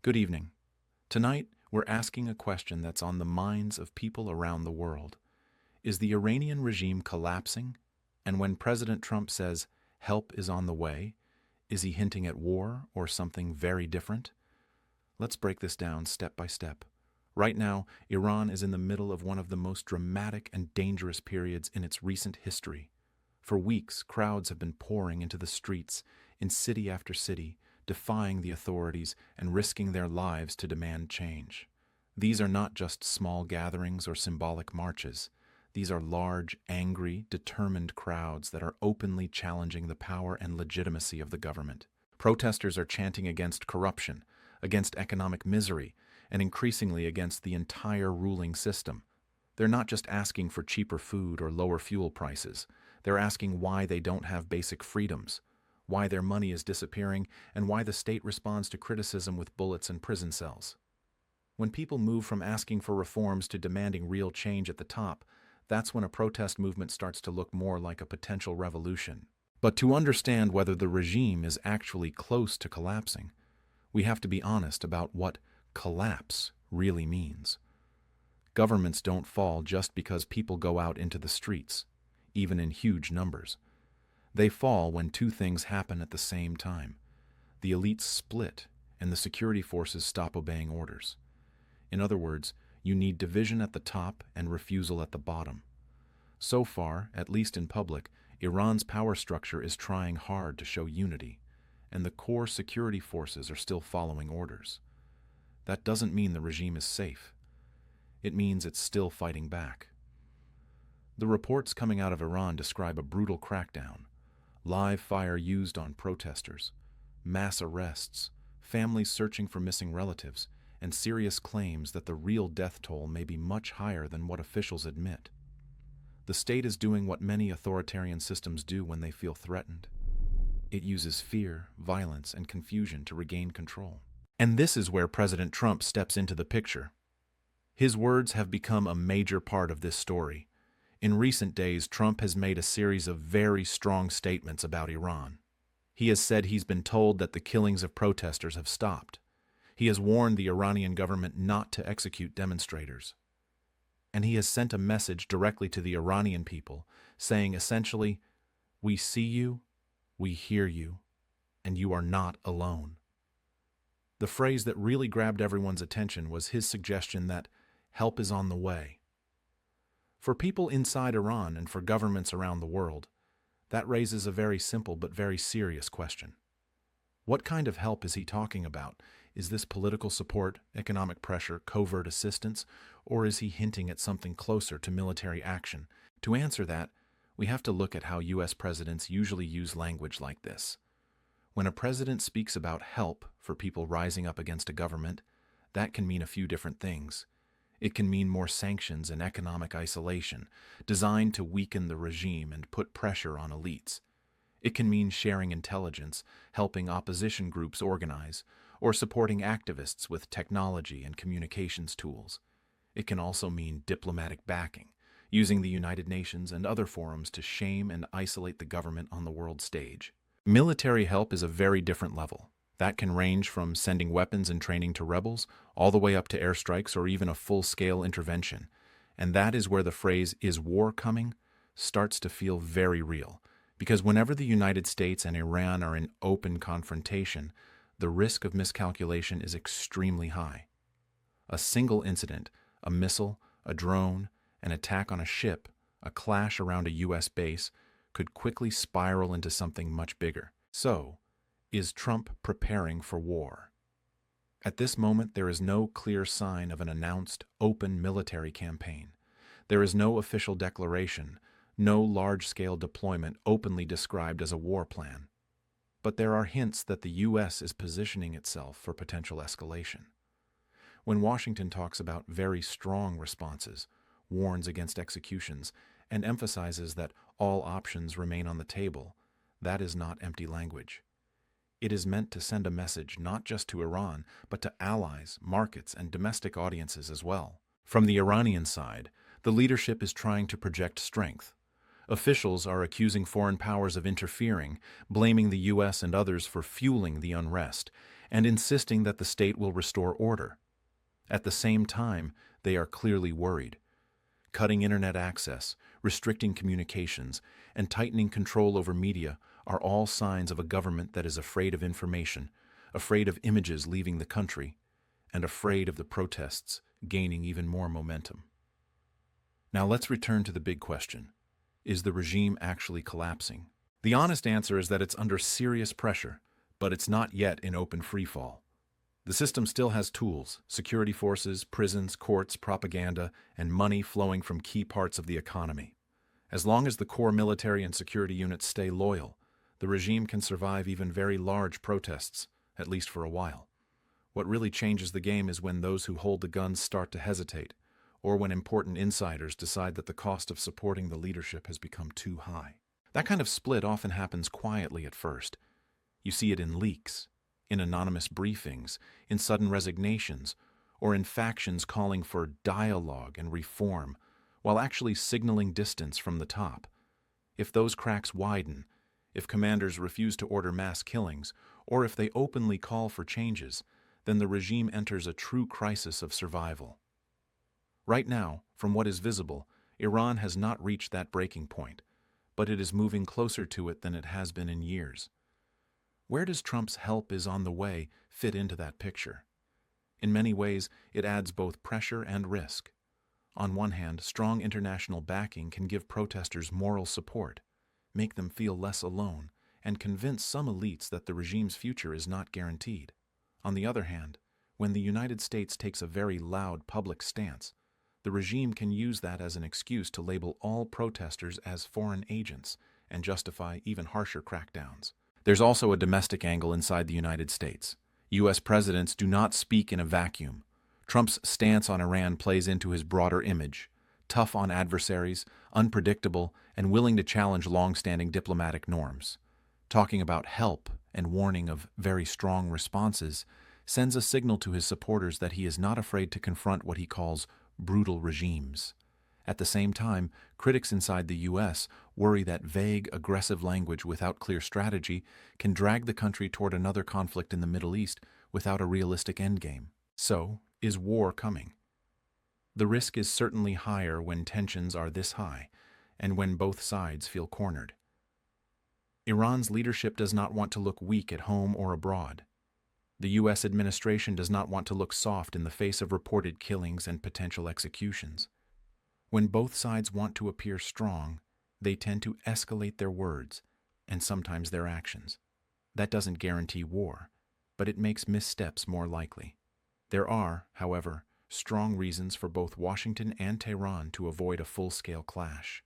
Good evening. Tonight, we're asking a question that's on the minds of people around the world. Is the Iranian regime collapsing? And when President Trump says, help is on the way, is he hinting at war or something very different? Let's break this down step by step. Right now, Iran is in the middle of one of the most dramatic and dangerous periods in its recent history. For weeks, crowds have been pouring into the streets, in city after city, defying the authorities and risking their lives to demand change. These are not just small gatherings or symbolic marches. These are large, angry, determined crowds that are openly challenging the power and legitimacy of the government. Protesters are chanting against corruption, against economic misery, and increasingly against the entire ruling system. They're not just asking for cheaper food or lower fuel prices. They're asking why they don't have basic freedoms, why their money is disappearing, and why the state responds to criticism with bullets and prison cells. When people move from asking for reforms to demanding real change at the top, that's when a protest movement starts to look more like a potential revolution. But to understand whether the regime is actually close to collapsing, we have to be honest about what collapse really means. Governments don't fall just because people go out into the streets, even in huge numbers. They fall when two things happen at the same time. The elites split, and the security forces stop obeying orders. In other words, you need division at the top and refusal at the bottom. So far, at least in public, Iran's power structure is trying hard to show unity, and the core security forces are still following orders. That doesn't mean the regime is safe. It means it's still fighting back. The reports coming out of Iran describe a brutal crackdown, live fire used on protesters, mass arrests, families searching for missing relatives, and serious claims that the real death toll may be much higher than what officials admit. The state is doing what many authoritarian systems do when they feel threatened. It uses fear, violence, and confusion to regain control. And this is where President Trump steps into the picture. His words have become a major part of this story. In recent days, Trump has made a series of very strong statements about Iran. He has said he's been told that the killings of protesters have stopped. He has warned the Iranian government not to execute demonstrators. And he has sent a message directly to the Iranian people, saying essentially, we see you, we hear you, and you are not alone. The phrase that really grabbed everyone's attention was his suggestion that help is on the way. For people inside Iran and for governments around the world, that raises a very simple but very serious question. What kind of help is he talking about? Is this political support, economic pressure, covert assistance, or is he hinting at something closer to military action? To answer that, we have to look at how U.S. presidents usually use language like this. When a president speaks about help for people rising up against a government, that can mean a few different things. It can mean more sanctions and economic isolation, designed to weaken the regime and put pressure on elites. It can mean sharing intelligence, helping opposition groups organize, or supporting activists with technology and communications tools. It can also mean diplomatic backing, using the United Nations and other forums to shame and isolate the government on the world stage. Military help is a very different level. That can range from sending weapons and training to rebels, all the way up to airstrikes or even a full-scale intervention. And that is where the phrase, "is war coming?" starts to feel very real. Because whenever the United States and Iran are in open confrontation, the risk of miscalculation is extremely high. A single incident, a missile, a drone, an attack on a ship, a clash around a U.S. base, could quickly spiral into something much bigger. So, is Trump preparing for war? At this moment, there is no clear sign of an announced, open military campaign. There is no official declaration, no large-scale deployment openly described as a war plan. But there are hints that the U.S. is positioning itself for potential escalation. When Washington talks about very strong responses, warns against executions, and emphasizes that all options remain on the table, that is not empty language. It is meant to send a message not just to Iran, but to allies, markets, and domestic audiences as well. From the Iranian side, the leadership is trying to project strength. Officials are accusing foreign powers of interfering, blaming the U.S. and others for fueling the unrest, and insisting that the state will restore order. At the same time, they are clearly worried. Cutting internet access, restricting communications, and tightening control over media are all signs of a government that is afraid of information, afraid of images leaving the country, and afraid of the protests gaining even more momentum. Now let's return to the big question. Is the regime actually collapsing? The honest answer is that it's under serious pressure, but it's not yet in open freefall. The system still has tools, security forces, prisons, courts, propaganda, and money flowing from key parts of the economy. As long as the core military and security units stay loyal, the regime can survive even very large protests, at least for a while. What really changes the game is when those who hold the guns start to hesitate, or when important insiders decide that the cost of supporting the leadership has become too high. That kind of split often happens quietly at first. You see it in leaks, in anonymous briefings, in sudden resignations, or in factions calling for dialogue and reform, while actually signaling distance from the top. If those cracks widen, if commanders refuse to order mass killings, or if they openly call for changes, then the regime enters a true crisis of survival. Right now, from what is visible, Iran has not reached that breaking point, but it is moving closer to it than it has been in years. Where does Trump's help is on the way fit into that picture? In many ways, it adds both pressure and risk. On one hand, strong international backing can give protesters moral support, make them feel less alone, and convince some elites that the regime's future is not guaranteed. On the other hand, when the United States takes a very loud public stance, the regime can use that as an excuse to label all protesters as foreign agents and justify even harsher crackdowns. There's also a domestic angle inside the United States. U.S. presidents do not speak in a vacuum. Trump's stance on Iran plays into his broader image: tough on adversaries, unpredictable, and willing to challenge long-standing diplomatic norms. Talking about help and warning of very strong responses sends a signal to his supporters that he is not afraid to confront what he calls brutal regimes. At the same time, critics inside the U.S. worry that vague, aggressive language without clear strategy can drag the country toward another conflict in the Middle East without a realistic endgame. So, is war coming? The risk is certainly higher when tensions are this high, and when both sides feel cornered. Iran's leadership does not want to look weak at home or abroad. The U.S. administration does not want to look soft in the face of reported killings and potential executions. When both sides want to appear strong, they tend to escalate their words, and sometimes their actions. That doesn't guarantee war, but it makes missteps more likely. There are, however, strong reasons for both Washington and Tehran to avoid a full-scale clash.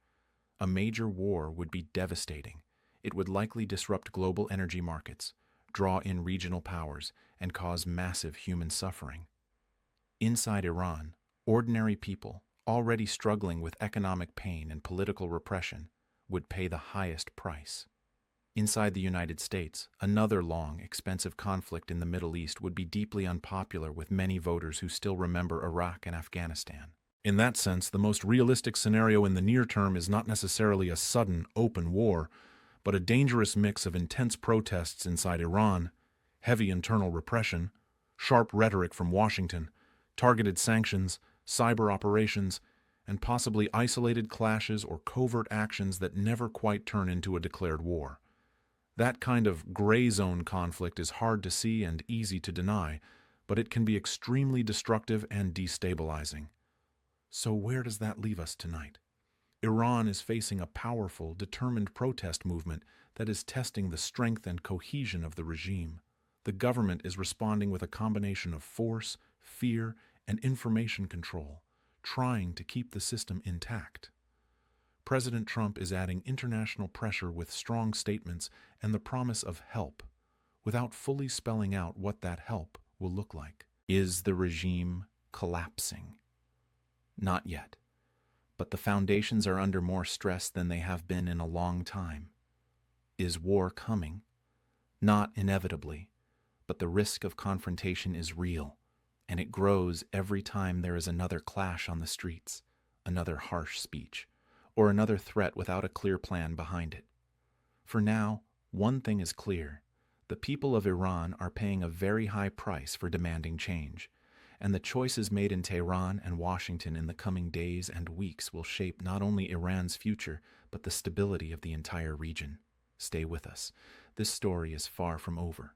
A major war would be devastating. It would likely disrupt global energy markets, draw in regional powers, and cause massive human suffering. Inside Iran, ordinary people, already struggling with economic pain and political repression, would pay the highest price. Inside the United States, another long, expensive conflict in the Middle East would be deeply unpopular with many voters who still remember Iraq and Afghanistan. In that sense, the most realistic scenario in the near term is not necessarily a sudden, open war, but a dangerous mix of intense protests inside Iran, heavy internal repression, sharp rhetoric from Washington, targeted sanctions, cyber operations, and possibly isolated clashes or covert actions that never quite turn into a declared war. That kind of gray zone conflict is hard to see and easy to deny, but it can be extremely destructive and destabilizing. So where does that leave us tonight? Iran is facing a powerful, determined protest movement that is testing the strength and cohesion of the regime. The government is responding with a combination of force, fear, and information control, trying to keep the system intact. President Trump is adding international pressure with strong statements and the promise of help, without fully spelling out what that help will look like. Is the regime collapsing? Not yet. But the foundations are under more stress than they have been in a long time. Is war coming? Not inevitably, but the risk of confrontation is real, and it grows every time there is another clash on the streets, another harsh speech, or another threat without a clear plan behind it. For now, one thing is clear. The people of Iran are paying a very high price for demanding change, and the choices made in Tehran and Washington in the coming days and weeks will shape not only Iran's future, but the stability of the entire region. Stay with us. This story is far from over.